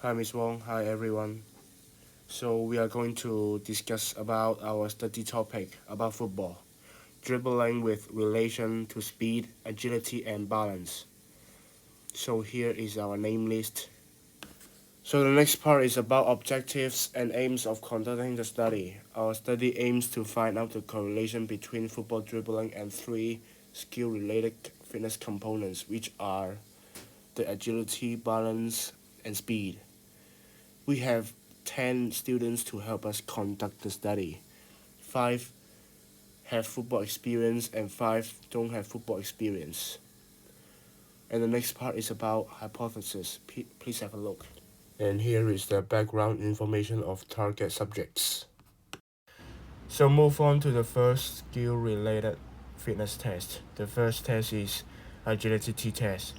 Hi Miss Wong, hi everyone. So we are going to discuss about our study topic about football, dribbling with relation to speed, agility and balance. So here is our name list. So the next part is about objectives and aims of conducting the study. Our study aims to find out the correlation between football dribbling and three skill-related fitness components, which are the agility, balance, and speed. We have 10 students to help us conduct the study. 5 have football experience and 5 don't have football experience. And the next part is about hypothesis. Please have a look. And here is the background information of target subjects. So move on to the first skill-related fitness test. The first test is agility test.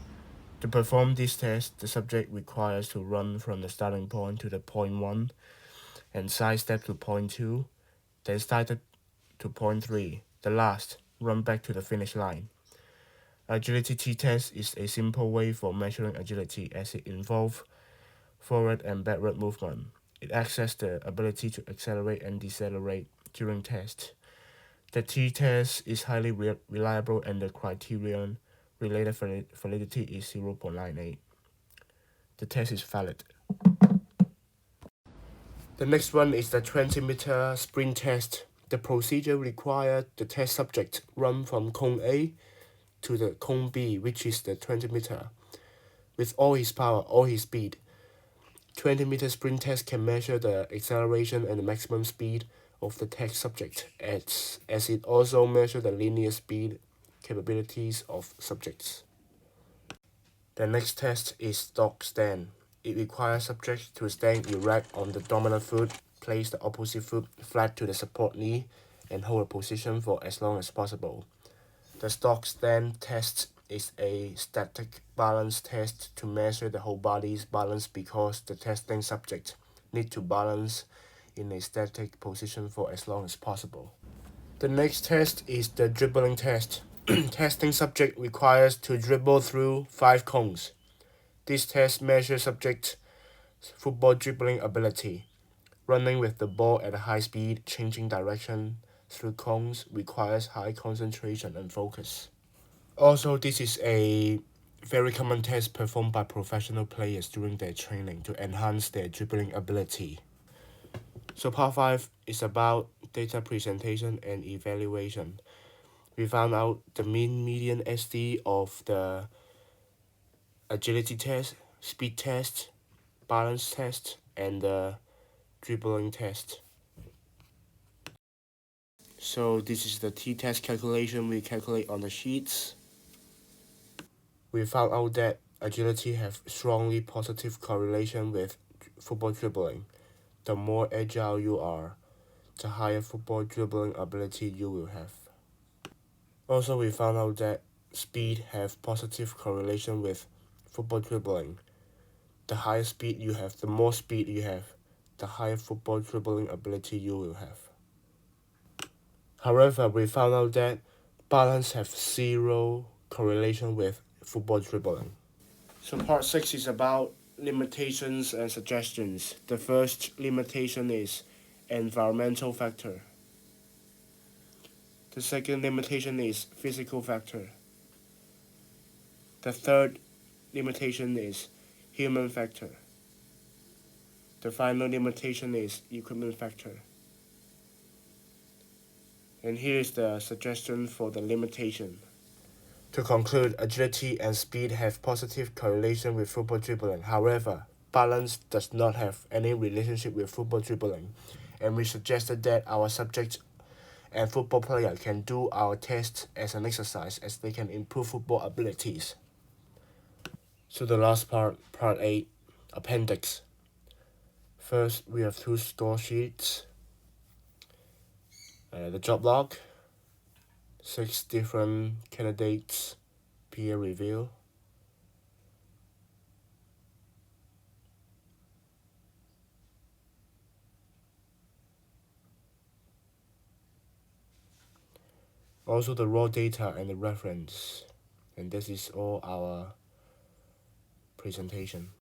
To perform this test, the subject requires to run from the starting point to the point 1 and sidestep to point 2, then started to point 3. The last, run back to the finish line. Agility t-test is a simple way for measuring agility as it involves forward and backward movement. It accesses the ability to accelerate and decelerate during test. The t-test is highly reliable and the criterion related validity is 0.98. The test is valid. The next one is the 20-meter sprint test. The procedure requires the test subject run from cone A to the cone B, which is the 20-meter, with all his power, all his speed. 20-meter sprint test can measure the acceleration and the maximum speed of the test subject, as it also measures the linear speed capabilities of subjects. The next test is stock stand. It requires subjects to stand erect on the dominant foot, place the opposite foot flat to the support knee, and hold a position for as long as possible. The stock stand test is a static balance test to measure the whole body's balance because the testing subject need to balance in a static position for as long as possible. The next test is the dribbling test. Testing subject requires to dribble through 5 cones. This test measures subject's football dribbling ability. Running with the ball at a high speed, changing direction through cones requires high concentration and focus. Also, this is a very common test performed by professional players during their training to enhance their dribbling ability. So part 5 is about data presentation and evaluation. We found out the mean median SD of the agility test, speed test, balance test, and the dribbling test. So this is the t-test calculation we calculate on the sheets. We found out that agility have strongly positive correlation with football dribbling. The more agile you are, the higher football dribbling ability you will have. Also, we found out that speed have positive correlation with football dribbling. The higher speed you have, the more speed you have, the higher football dribbling ability you will have. However, we found out that balance have zero correlation with football dribbling. So part 6 is about limitations and suggestions. The first limitation is environmental factor. The second limitation is physical factor. The third limitation is human factor. The final limitation is equipment factor. And here is the suggestion for the limitation. To conclude, agility and speed have positive correlation with football dribbling. However, balance does not have any relationship with football dribbling. And we suggested that our subject and football player can do our test as an exercise as they can improve football abilities. So the last part, part 8, appendix. First, we have 2 score sheets, the job log, 6 different candidates, peer review. Also the raw data and the reference. And this is all our presentation.